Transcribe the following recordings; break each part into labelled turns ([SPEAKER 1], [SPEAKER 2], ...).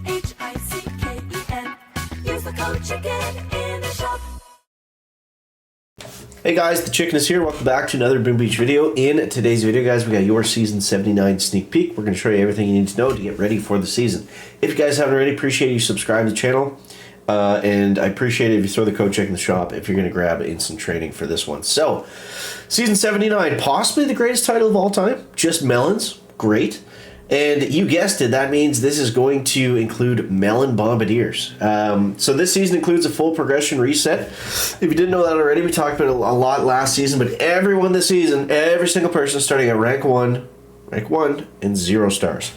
[SPEAKER 1] CHICKEN. Use the code CHICKEN in the shop.
[SPEAKER 2] Hey guys, the Chicken is here. Welcome back to another Boom Beach video. In today's video, guys, we got your season 79 sneak peek. We're going to show you everything you need to know to get ready for the season. If you guys haven't already, appreciate you subscribe to the channel. And I appreciate it if you throw the code check in the shop if you're going to grab instant training for this one. So, season 79, possibly the greatest title of all time. Just Melons. Great. And you guessed it, that means this is going to include Melon Bombardiers. So this season includes a full progression reset. If you didn't know that already, we talked about it a lot last season, but everyone this season, every single person starting at rank 1 and 0 stars.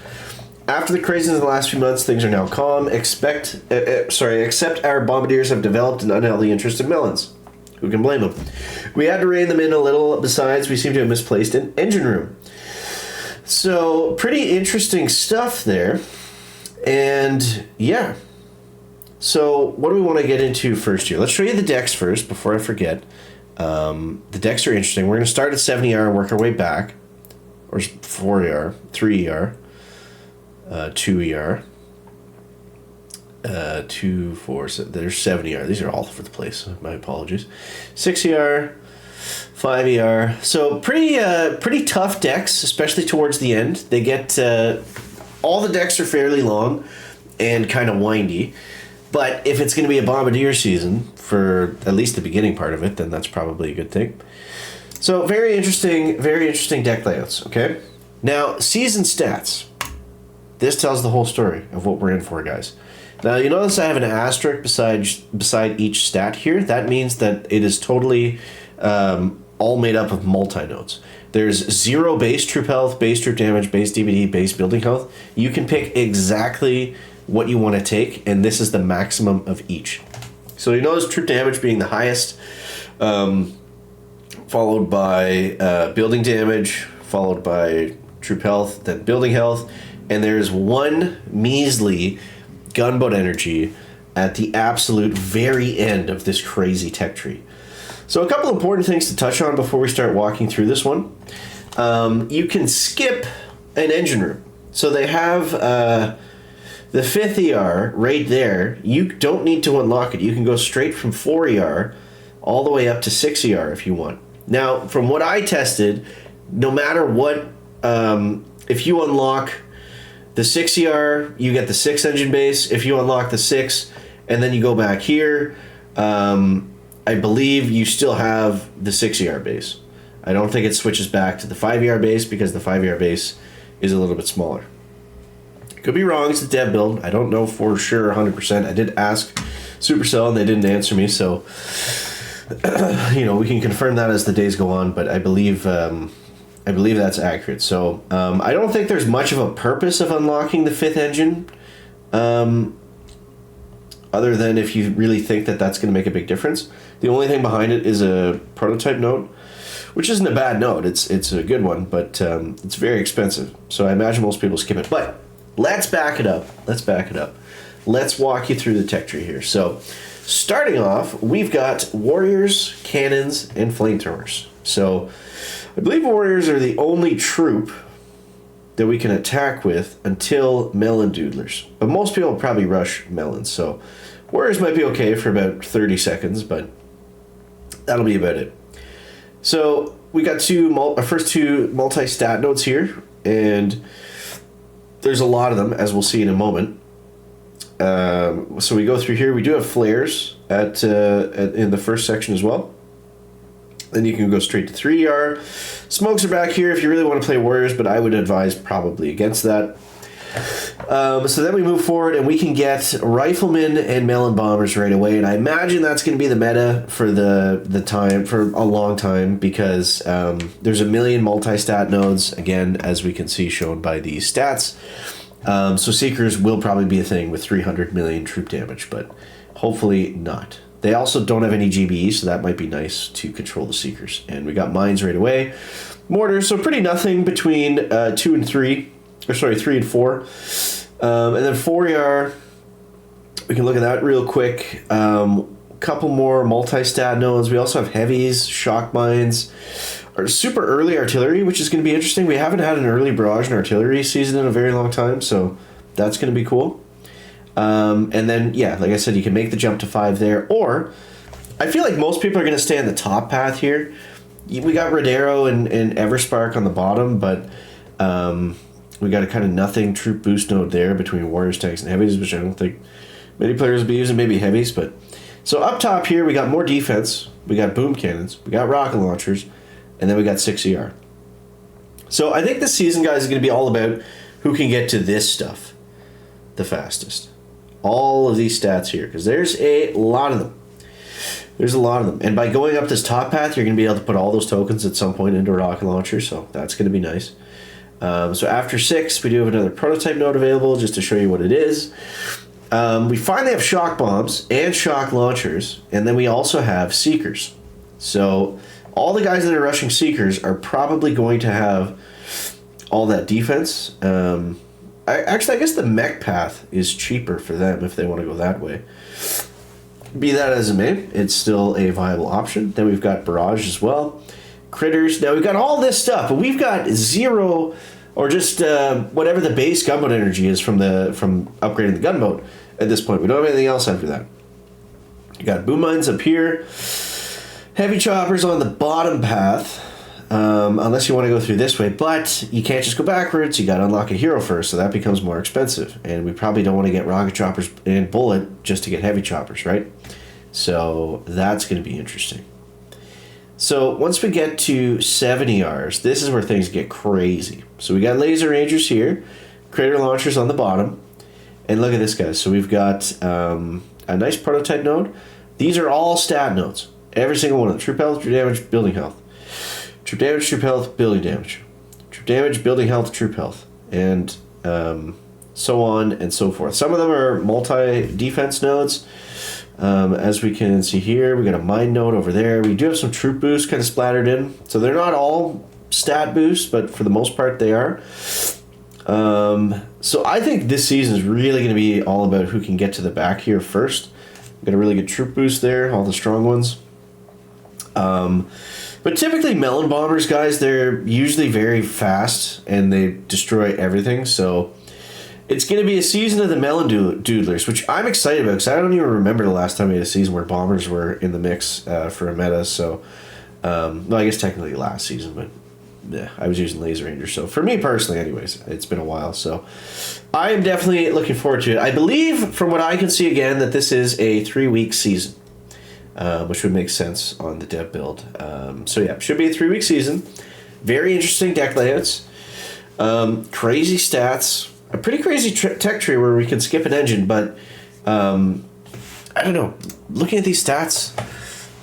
[SPEAKER 2] After the craziness of the last few months, things are now calm. Except our Bombardiers have developed an unhealthy interest in melons. Who can blame them? We had to rein them in a little. Besides, we seem to have misplaced an engine room. So, pretty interesting stuff there. And, yeah. So, what do we want to get into first here? Let's show you the decks first, before I forget. The decks are interesting. We're going to start at 70ER and work our way back. Or 4ER, 3ER, 2ER, 2, 4, so there's 70ER. These are all over the place. My apologies. 6ER. 5ER. So pretty tough decks, especially towards the end. They get all the decks are fairly long and kind of windy, but if it's going to be a Bombardier season for at least the beginning part of it, then that's probably a good thing. So very interesting deck layouts. Okay, now season stats. This tells the whole story of what we're in for, guys. Now you notice I have an asterisk beside each stat here. That means that it is totally all made up of multi-nodes. There's 0 base troop health, base troop damage, base DBD, base building health. You can pick exactly what you want to take, and this is the maximum of each. So you notice troop damage being the highest, followed by building damage, followed by troop health, then building health, and there's one measly gunboat energy at the absolute very end of this crazy tech tree. So a couple important things to touch on before we start walking through this one. You can skip an engine room. So they have the 5th ER right there. You don't need to unlock it. You can go straight from 4 ER all the way up to 6 ER if you want. Now, from what I tested, no matter what, if you unlock the 6 ER, you get the 6 engine base. If you unlock the 6 and then you go back here, I believe you still have the 6 ER base. I don't think it switches back to the 5 ER base because the 5 ER base is a little bit smaller. Could be wrong, it's a dev build. I don't know for sure 100%. I did ask Supercell and they didn't answer me, so we can confirm that as the days go on, but I believe that's accurate. So I don't think there's much of a purpose of unlocking the 5th engine. Other than if you really think that that's going to make a big difference. The only thing behind it is a prototype node, which isn't a bad node. It's a good one, but it's very expensive. So I imagine most people skip it. But let's back it up. Let's walk you through the tech tree here. So starting off, we've got warriors, cannons, and flamethrowers. So I believe warriors are the only troop that we can attack with until melon doodlers. But most people probably rush melons, so warriors might be okay for about 30 seconds, but that'll be about it. So we got our first two multi-stat nodes here, and there's a lot of them, as we'll see in a moment. So we go through here. We do have flares in the first section as well. Then you can go straight to 3ER. Smokes are back here if you really want to play warriors, but I would advise probably against that. So then we move forward and we can get riflemen and melon bombers right away, and I imagine that's going to be the meta for the time for a long time because there's a million multi-stat nodes again, as we can see shown by these stats. So seekers will probably be a thing with 300 million troop damage, but hopefully not. They also don't have any GBE, so that might be nice to control the seekers. And we got mines right away. Mortars, so pretty nothing between 2 and 3. Or sorry, 3 and 4. And then 4ER, we can look at that real quick. Couple more multi-stat nodes. We also have heavies, shock mines, or super early artillery, which is going to be interesting. We haven't had an early barrage and artillery season in a very long time, so that's going to be cool. And then, yeah, like I said, you can make the jump to 5 there. Or, I feel like most people are going to stay on the top path here. We got Rodero and Everspark on the bottom, but we got a kind of nothing troop boost node there between warriors, tanks, and heavies, which I don't think many players will be using, maybe heavies. But so up top here, we got more defense. We got boom cannons. We got rocket launchers. And then we got 6 ER. So I think this season, guys, is going to be all about who can get to this stuff the fastest. All of these stats here, because there's a lot of them. There's a lot of them. And by going up this top path, you're going to be able to put all those tokens at some point into a rocket launcher, so that's going to be nice. So after 6, we do have another prototype node available, just to show you what it is. We finally have shock bombs and shock launchers, and then we also have seekers. So all the guys that are rushing seekers are probably going to have all that defense. I guess the mech path is cheaper for them if they want to go that way. Be that as it may, it's still a viable option. Then we've got barrage as well. Critters. Now we've got all this stuff, but we've got 0 or just whatever the base gunboat energy is from upgrading the gunboat at this point. We don't have anything else after that. You got boom mines up here. Heavy choppers on the bottom path, unless you want to go through this way, but you can't just go backwards. You got to unlock a hero first, so that becomes more expensive. And we probably don't want to get rocket choppers and bullet just to get heavy choppers, right? So that's going to be interesting. So once we get to 7 ERs, this is where things get crazy. So we got laser rangers here, crater launchers on the bottom, and look at this, guys. So we've got a nice prototype node. These are all stat nodes. Every single one of them. Troop health, troop damage, building health. Troop damage, troop health, building damage. Troop damage, building health, troop health. And so on and so forth. Some of them are multi-defense nodes. As we can see here, we got a mine node over there. We do have some troop boosts kind of splattered in. So they're not all stat boosts, but for the most part they are. So I think this season is really going to be all about who can get to the back here first. Got a really good troop boost there, all the strong ones. But typically melon bombers, guys, they're usually very fast and they destroy everything. So it's going to be a season of the melon doodlers, which I'm excited about because I don't even remember the last time we had a season where bombers were in the mix for a meta. So, well, I guess technically last season, but yeah, I was using laser rangers. So for me personally, anyways, it's been a while. So I am definitely looking forward to it. I believe, from what I can see again, that this is a 3-week season. Which would make sense on the dev build. So yeah, should be a 3-week season. Very interesting deck layouts. Crazy stats. A pretty crazy tech tree where we can skip an engine, but I don't know. Looking at these stats,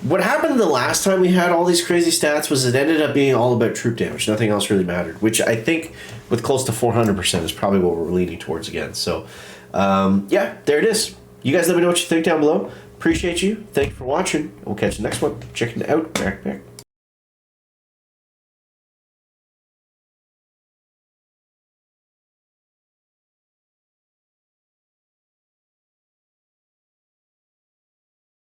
[SPEAKER 2] what happened the last time we had all these crazy stats was it ended up being all about troop damage. Nothing else really mattered, which I think with close to 400% is probably what we're leaning towards again. So yeah, there it is. You guys let me know what you think down below. Appreciate you. Thank you for watching. We'll catch you next one. Check it out. Back.